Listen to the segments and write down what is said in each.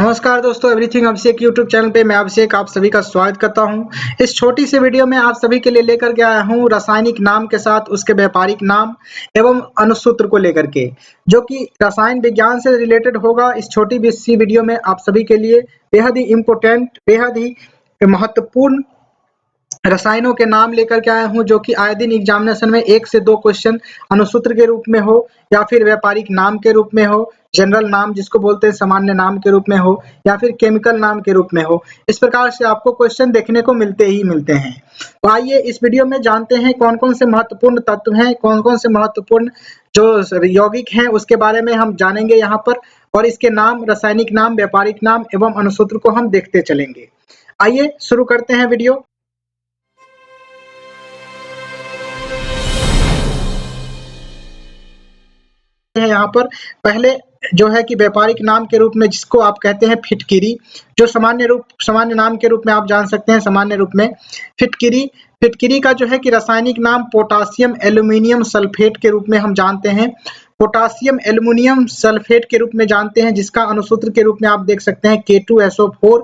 नमस्कार दोस्तों, एवरीथिंग अभिषेक YouTube channel पे मैं अभिषेक आप सभी का स्वागत करता हूं। इस छोटी सी वीडियो में आप सभी के लिए लेकर के आया हूं रासायनिक नाम के साथ उसके व्यापारिक नाम एवं अनुसूत्र को लेकर के, जो कि रसायन विज्ञान से रिलेटेड होगा। इस छोटी सी वीडियो में आप सभी के लिए बेहद ही इम्पोर्टेंट, बेहद ही महत्वपूर्ण रसायनों के नाम लेकर के आया हूं, जो कि आए दिन एग्जामिनेशन में 1 से 2 क्वेश्चन अनुसूत्र के रूप में हो या फिर व्यापारिक नाम के रूप में हो, जनरल नाम जिसको बोलते हैं सामान्य नाम के रूप में हो या फिर केमिकल नाम के रूप में हो। इस प्रकार से आपको क्वेश्चन देखने को मिलते ही मिलते हैं। तो आइए इस वीडियो में जानते हैं कौन कौन से महत्वपूर्ण तत्व हैं, कौन कौन से महत्वपूर्ण जो यौगिक हैं उसके बारे में हम जानेंगे यहाँ पर, और इसके नाम, रासायनिक नाम, व्यापारिक नाम एवं अनुसूत्र को हम देखते चलेंगे। आइए शुरू करते हैं वीडियो। है यहाँ पर पहले जो है कि व्यापारिक नाम के रूप में जिसको आप कहते हैं फिटकिरी, जो सामान्य नाम के रूप में आप जान सकते हैं सामान्य रूप में फिटकिरी का जो है कि रासायनिक नाम पोटासियम एल्यूमिनियम सल्फेट के रूप में हम जानते हैं। पोटासियम एल्यूमिनियम सल्फेट के रूप में जानते हैं, जिसका अनुसूत्र के रूप में आप देख सकते हैं K2SO4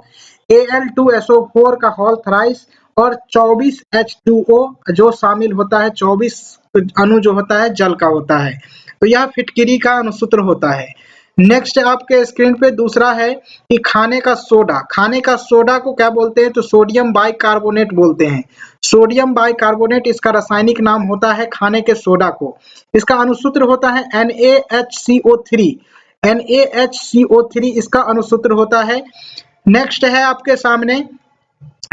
Al2SO4 का होल थ्राइस और 24 H2O जो शामिल होता है, 24 अणु जो होता है जल का होता है। तो यह फिटकिरी का अनुसूत्र होता है। नेक्स्ट आपके स्क्रीन पे दूसरा है कि खाने का सोडा को क्या बोलते हैं, तो सोडियम बाइकार्बोनेट बोलते हैं। सोडियम बाइकार्बोनेट इसका रासायनिक नाम होता है खाने के सोडा को। इसका अनुसूत्र होता है NaHCO3 इसका अनुसूत्र होता है। नेक्स्ट है आपके सामने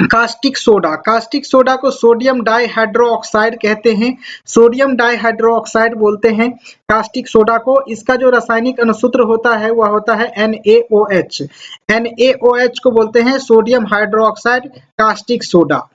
कास्टिक सोडा को सोडियम डाइहाइड्रोक्साइड कहते हैं, सोडियम डाइहाइड्रोक्साइड बोलते हैं कास्टिक सोडा को। इसका जो रासायनिक अनुसूत्र होता है वह होता है NaOH को बोलते हैं सोडियम हाइड्रोक्साइड कास्टिक सोडा।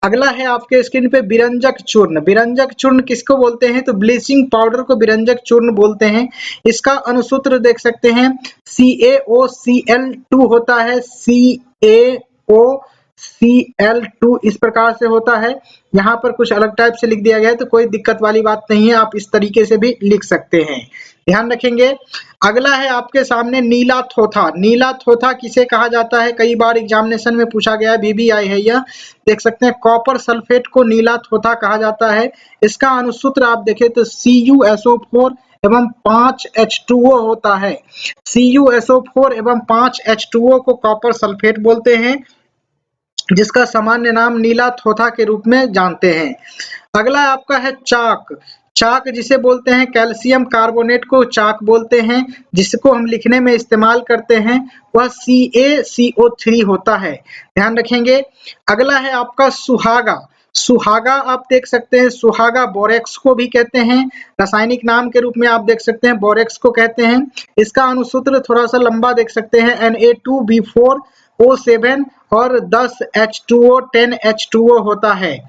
अगला है आपके स्क्रीन पे विरंजक चूर्ण किसको बोलते हैं, तो ब्लीचिंग पाउडर को विरंजक चूर्ण बोलते हैं। इसका अनुसूत्र देख सकते हैं CaOCl2 होता है, CaOCl2 इस प्रकार से होता है। यहाँ पर कुछ अलग टाइप से लिख दिया गया है तो कोई दिक्कत वाली बात नहीं है, आप इस तरीके से भी लिख सकते हैं, ध्यान रखेंगे। अगला है आपके सामने नीला थोथा किसे कहा जाता है, कई बार एग्जामिनेशन में पूछा गया है, VBI है यह, देख सकते हैं कॉपर सल्फेट को नीला थोथा कहा जाता है। इसका अनुसूत्र आप देखें तो CuSO4 एवं 5H2O होता है। CuSO4 एवं 5H2O को कॉपर सल्फेट बोलते हैं, जिसका सामान्य नाम नीला थोथा के रूप में जानते हैं। अगला आपका है चाक जिसे बोलते हैं कैल्शियम कार्बोनेट को चाक बोलते हैं, जिसको हम लिखने में इस्तेमाल करते हैं वह CaCO3 होता है, ध्यान रखेंगे। अगला है आपका सुहागा आप देख सकते हैं, सुहागा बोरेक्स को भी कहते हैं, रासायनिक नाम के रूप में आप देख सकते हैं बोरेक्स को कहते हैं। इसका अनुसूत्र थोड़ा सा लंबा देख सकते हैं Na2B4O7 और 10H2O 10H2O होता है।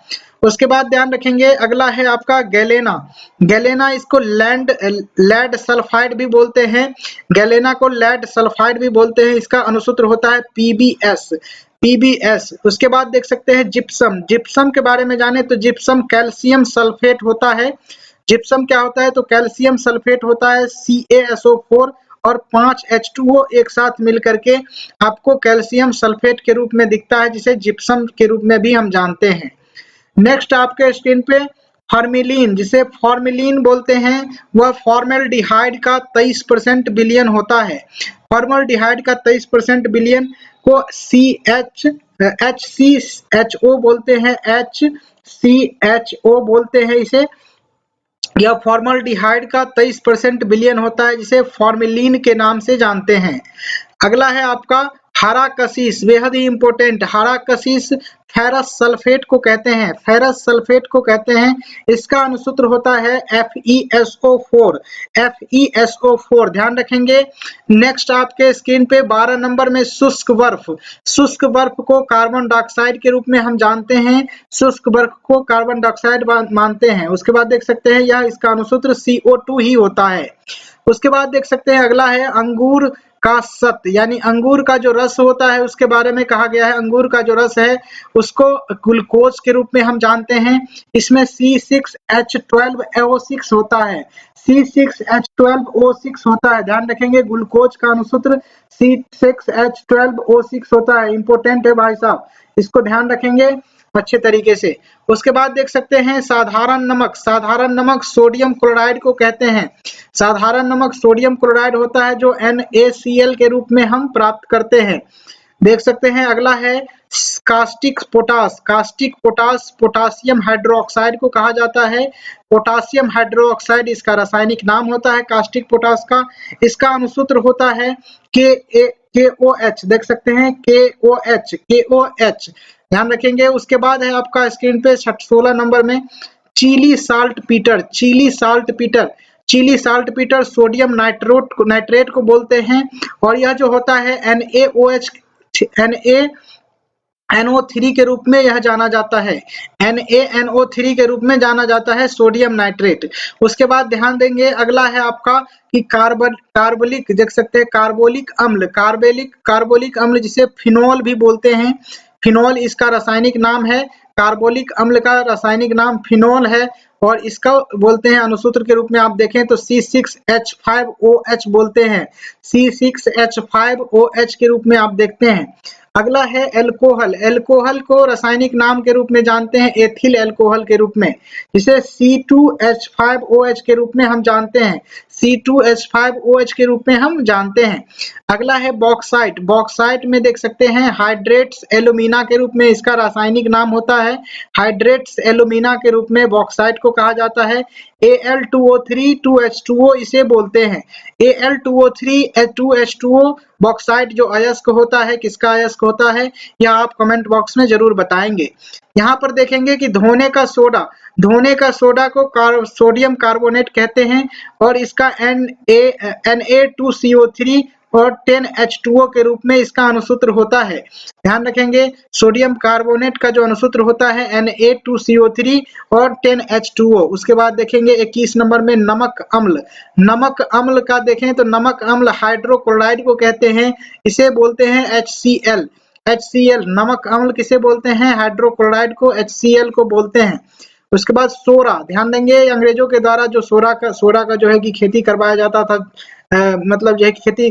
उसके बाद ध्यान रखेंगे अगला है आपका गैलेना इसको लेड सल्फाइड भी बोलते हैं, गैलेना को लेड सल्फाइड भी बोलते हैं। इसका अनुसूत्र होता है PbS। उसके बाद देख सकते हैं जिप्सम के बारे में जाने तो जिप्सम कैल्शियम सल्फेट होता है। जिप्सम क्या होता है, तो कैल्शियम सल्फेट होता है CaSO4 और 5H2O एक साथ मिलकर के आपको कैल्शियम सल्फेट के रूप में दिखता है, जिसे जिप्सम के रूप में भी हम जानते हैं। नेक्स्ट आपके स्क्रीन पे फॉर्मेलिन, जिसे फॉर्मेलिन बोलते हैं, वह फॉर्मेल्डिहाइड का 23% विलयन होता है। फॉर्मेल्डिहाइड का 23% विलयन को HCHO बोलते हैं, HCHO बोलते हैं इसे। यह फॉर्मल्डिहाइड का 23% विलयन होता है, जिसे फॉर्मेलिन के नाम से जानते हैं। अगला है आपका हरा कशिश, बेहद ही इंपॉर्टेंट। हरा कशिश फेरस सल्फेट को कहते हैं। इसका अनुसूत्र होता है FeSO4 ध्यान रखेंगे। नेक्स्ट आपके स्क्रीन पे 12 नंबर में शुष्क बर्फ को कार्बन डाइऑक्साइड के रूप में हम जानते हैं, शुष्क बर्फ को कार्बन डाइऑक्साइड मानते हैं। उसके बाद देख सकते हैं यह इसका अनुसूत्र CO2 ही होता है। उसके बाद देख सकते हैं अगला है अंगूर का सत्व, यानी अंगूर का जो रस होता है उसके बारे में कहा गया है। अंगूर का जो रस है उसको ग्लूकोज के रूप में हम जानते हैं। इसमें C6H12O6 होता है, C6H12O6 होता है। ध्यान रखेंगे ग्लूकोज का अणुसूत्र C6H12O6 होता है। इंपॉर्टेंट है भाई साहब, इसको ध्यान रखेंगे अच्छे तरीके से। उसके बाद देख सकते हैं साधारण नमक। साधारण नमक सोडियम क्लोराइड को कहते हैं। साधारण नमक सोडियम क्लोराइड होता है जो NaCl के रूप में हम प्राप्त करते हैं। देख सकते हैं अगला है caustic potash. Caustic potash potassium hydroxide को कहा जाता है। पोटासियम हाइड्रोक्साइड इसका रासायनिक नाम होता है कास्टिक पोटास का। इसका अणुसूत्र होता है KOH। देख सकते हैं KOH। ध्यान रखेंगे। उसके बाद है आपका स्क्रीन पे 16 नंबर में Chile saltpetre. Chile saltpetre, Chile saltpetre sodium nitrate को बोलते हैं और यह जो होता है NaNO3 के रूप में यह जाना जाता है। NaNO3 के रूप में जाना जाता है सोडियम नाइट्रेट। उसके बाद ध्यान देंगे अगला है आपका कि कार्बोलिक, देख सकते हैं कार्बोलिक अम्ल। कार्बोलिक अम्ल जिसे फिनोल भी बोलते हैं। फिनोल इसका रासायनिक नाम है। कार्बोलिक अम्ल का रासायनिक नाम फिनोल है और इसका बोलते हैं अणुसूत्र के रूप में आप देखें तो C6H5OH बोलते हैं। C6H5OH के रूप में आप देखते हैं। अगला है एल्कोहल। एल्कोहल को रासायनिक नाम के रूप में जानते हैं एथिल एल्कोहल के रूप में, जिसे C2H5OH के रूप में हम जानते हैं। C2H5OH के रूप में हम जानते हैं। अगला है बॉक्साइट। बॉक्साइट में देख सकते हैं हाइड्रेट्स एल्यूमिना के रूप में इसका रासायनिक नाम होता है। हाइड्रेट्स एल्यूमिना के रूप में बॉक्साइट को कहा जाता है। Al2O3 2H2O इसे बोलते हैं। Al2O3 2H2O बॉक्साइट जो अयस्क होता है, किसका अयस्क होता है यह आप कमेंट बॉक्स में जरूर बताएंगे। यहाँ पर देखेंगे कि धोने का सोडा, धोने का सोडा को सोडियम कार्बोनेट कहते हैं और इसका Na2CO3 और 10H2O के रूप में इसका अणुसूत्र होता है। ध्यान रखेंगे सोडियम कार्बोनेट का जो अणुसूत्र होता है Na2CO3 और 10H2O। उसके बाद देखेंगे 21 नंबर में नमक अम्ल। नमक अम्ल का देखें तो नमक अम्ल हाइड्रोक्लोराइड को कहते हैं, इसे बोलते हैं HCl। HCl नमक अम्ल किसे बोलते हैं, हाइड्रोक्लोराइड को HCl को बोलते हैं। उसके बाद सोरा, ध्यान देंगे अंग्रेजों के द्वारा जो सोरा का जो है कि खेती करवाया जाता था, मतलब जो है खेती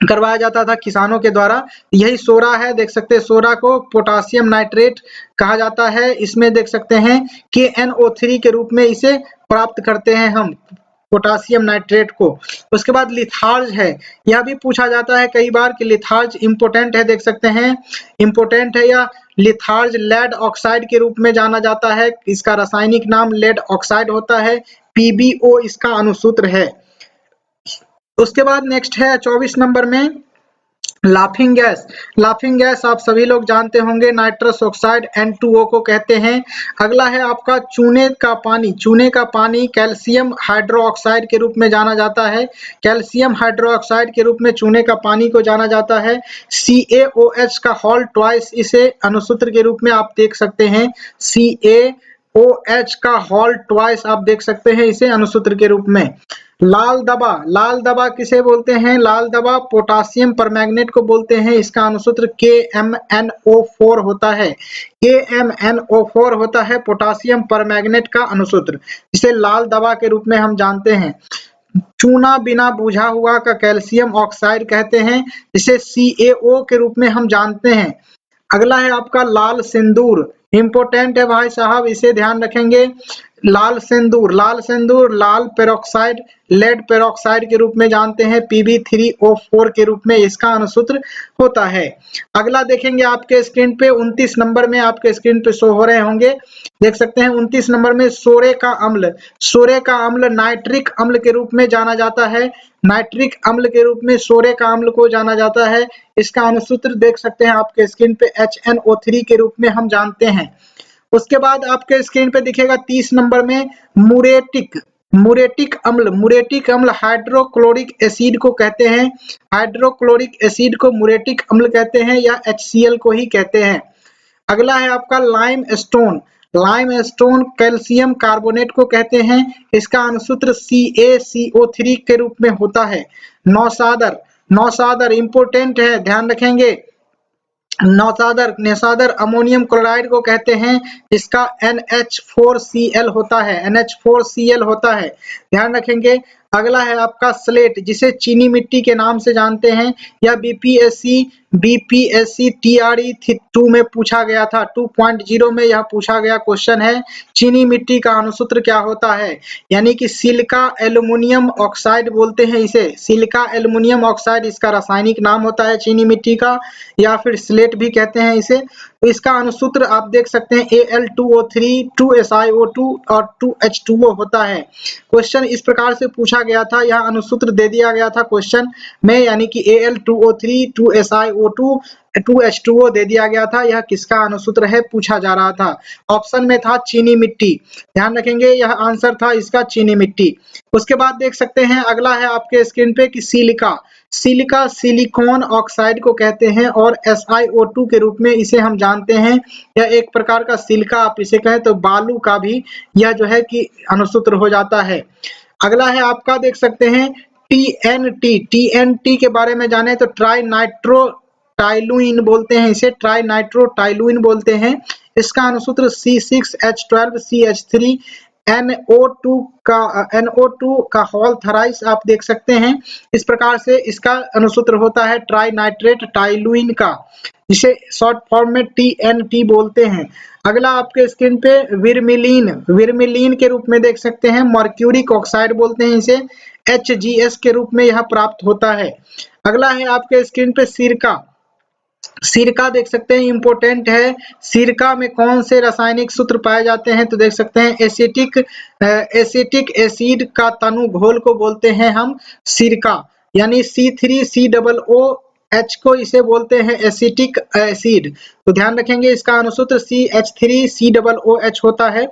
करवाया जाता था किसानों के द्वारा, यही सोरा है। देख सकते हैं सोरा को पोटासियम नाइट्रेट कहा जाता है। इसमें देख सकते हैं KNO3 के रूप में इसे प्राप्त करते हैं हम पोटासियम नाइट्रेट को। उसके बाद लिथार्ज है, यह भी पूछा जाता है कई बार कि लिथार्ज इंपोर्टेंट है। देख सकते हैं इंपोर्टेंट है या लिथार्ज लेड ऑक्साइड के रूप में जाना जाता है। इसका रासायनिक नाम लेड ऑक्साइड होता है। PbO इसका अणुसूत्र है। उसके बाद नेक्स्ट है 24 नंबर में लाफिंग गैस। लाफिंग गैस आप सभी लोग जानते होंगे, नाइट्रस ऑक्साइड N2O को कहते हैं। अगला है आपका चूने का पानी। चूने का पानी कैल्शियम हाइड्रोक्साइड के रूप में जाना जाता है। कैल्शियम हाइड्रोक्साइड के रूप में चूने का पानी को जाना जाता है। CaOH का होल ट्वाइस इसे अणुसूत्र के रूप में आप देख सकते हैं। CaOH का होल ट्वाइस आप देख सकते हैं इसे अणुसूत्र के रूप में। लाल दवा, लाल दवा किसे बोलते हैं, लाल दवा पोटासियम परमैंगनेट को बोलते हैं। इसका अणुसूत्र KMnO4 होता है। KMnO4 होता है पोटासियम परमैंगनेट का अणुसूत्र, इसे लाल दवा के रूप में हम जानते हैं। चूना बिना बुझा हुआ का कैल्शियम ऑक्साइड कहते हैं, जिसे CaO के रूप में हम जानते हैं। अगला है आपका लाल सिंदूर। इंपोर्टेंट है भाई साहब, इसे ध्यान रखेंगे। लाल सिंदूर, लाल सिंदूर लाल पेरोक्साइड लेड पेरोक्साइड के रूप में जानते हैं। Pb3O4 के रूप में इसका अणुसूत्र होता है। अगला देखेंगे आपके स्क्रीन पे 29 नंबर में आपके स्क्रीन पे शो हो रहे होंगे, देख सकते हैं 29 नंबर में सोरे का अम्ल। सोरे का अम्ल नाइट्रिक अम्ल के रूप में जाना जाता है। नाइट्रिक अम्ल के रूप में सोरे का अम्ल को जाना जाता है। इसका अणुसूत्र देख सकते हैं आपके स्क्रीन पे HNO3 के रूप में हम जानते हैं। उसके बाद आपके स्क्रीन पे दिखेगा 30 नंबर में मुरेटिक। मुरेटिक अम्ल, मुरेटिक अम्ल हाइड्रोक्लोरिक एसिड को कहते हैं। हाइड्रोक्लोरिक एसिड को मुरेटिक अम्ल कहते हैं या HCl को ही कहते हैं। अगला है आपका lime stone. Lime stone calcium carbonate को कहते हैं। इसका अणुसूत्र CaCO3 के रूप में होता है। नौसादर, नौसादर इंपोर्टेंट है, ध्यान रखेंगे। नेसादर अमोनियम क्लोराइड को कहते हैं, जिसका NH4Cl होता है, NH4Cl होता है, ध्यान रखेंगे। अगला है आपका स्लेट, जिसे चीनी मिट्टी के नाम से जानते हैं। यह बीपीएससी TRE 2 में पूछा गया था, 2.0 में यह पूछा गया क्वेश्चन है। चीनी मिट्टी का अणुसूत्र क्या होता है, यानी कि सिलिका एल्युमिनियम ऑक्साइड बोलते हैं इसे, सिलिका एल्युमिनियम ऑक्साइड इसका रासायनिक नाम होता है चीनी मिट्टी का, या फिर स्लेट भी कहते हैं इसे। तो इसका अणुसूत्र आप देख सकते हैं Al2O3, 2SiO2 और 2H2O होता है। क्वेश्चन इस प्रकार से पूछा गया था, यह अणुसूत्र दे दिया गया था क्वेश्चन में, यानी कि Al2O3, 2SiO2, 2H2O दे दिया गया था। यह किसका अणुसूत्र है पूछा जा रहा था। ऑप्शन में था चीनी मिट्टी, ध्यान रखेंगे, यह आंसर था इसका चीनी मिट्टी। उसके बाद देख सकते हैं अगला है आपके स्क्रीन पे कि सिलिका, सिलिका सिलिकॉन ऑक्साइड को कहते हैं और SiO2 के रूप में इसे हम जानते हैं। यह एक प्रकार का सिलिका आप इसे कहें तो बालू का भी यह जो है कि अणुसूत्र हो जाता है। अगला है आपका देख सकते हैं TNT, TNT के बारे में जाने तो ट्राई नाइट्रो टाइलुइन बोलते हैं इसे, ट्राई नाइट्रो टाइलुइन बोलते हैं। इसका अणुसूत्र C6H12CH3, NO2 का होल थराइस आप देख सकते हैं। इस प्रकार से इसका अणुसूत्र होता है ट्राई नाइट्रेट टाइलुइन का, जिसे शॉर्ट फॉर्म में TNT बोलते हैं। अगला आपके स्क्रीन पे विरमिलीन, विरमिलीन के रूप में देख सकते हैं, मर्क्यूरिक ऑक्साइड बोलते हैं इसे, HGS के रूप में यह प्राप्त होता है। अगला है आपके स्क्रीन पे सिरका, सिरका देख सकते हैं इंपॉर्टेंट है। सिरका में कौन से रासायनिक सूत्र पाए जाते हैं तो देख सकते हैं एसिटिक एसिड का तनु घोल को बोलते हैं हम सिरका, यानी C3COOH को इसे बोलते हैं एसिटिक एसिड। तो ध्यान रखेंगे इसका अणुसूत्र CH3COOH होता है।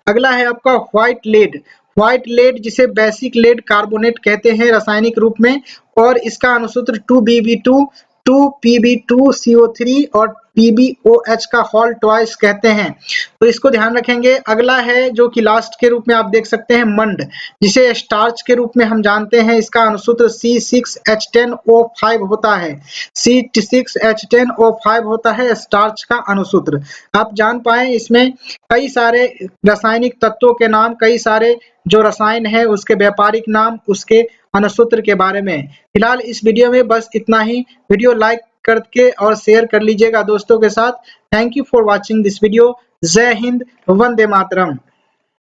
अगला है आपका व्हाइट लेड, व्हाइट लेड जिसे बेसिक लेड कार्बोनेट कहते हैं रासायनिक रूप में, और इसका अणुसूत्र 2Bb2, 2Pb2CO3 और PbOH का होल ट्वाइस कहते हैं। तो इसको ध्यान रखेंगे। अगला है जो कि लास्ट के रूप में आप देख सकते हैं मंड, जिसे स्टार्च के रूप में हम जानते हैं। इसका अणुसूत्र C6H10O5 होता है, C6H10O5 होता है स्टार्च का अणुसूत्र। आप जान पाए इसमें कई सारे रासायनिक तत्वों के नाम, कई सारे जो रसायन है उसके व्यापारिक नाम, उसके अणुसूत्र के बारे में। फिलहाल इस वीडियो में बस इतना ही। वीडियो लाइक करके और शेयर कर लीजिएगा दोस्तों के साथ। Thank you for watching this video. जय हिंद, वंदे मातरम।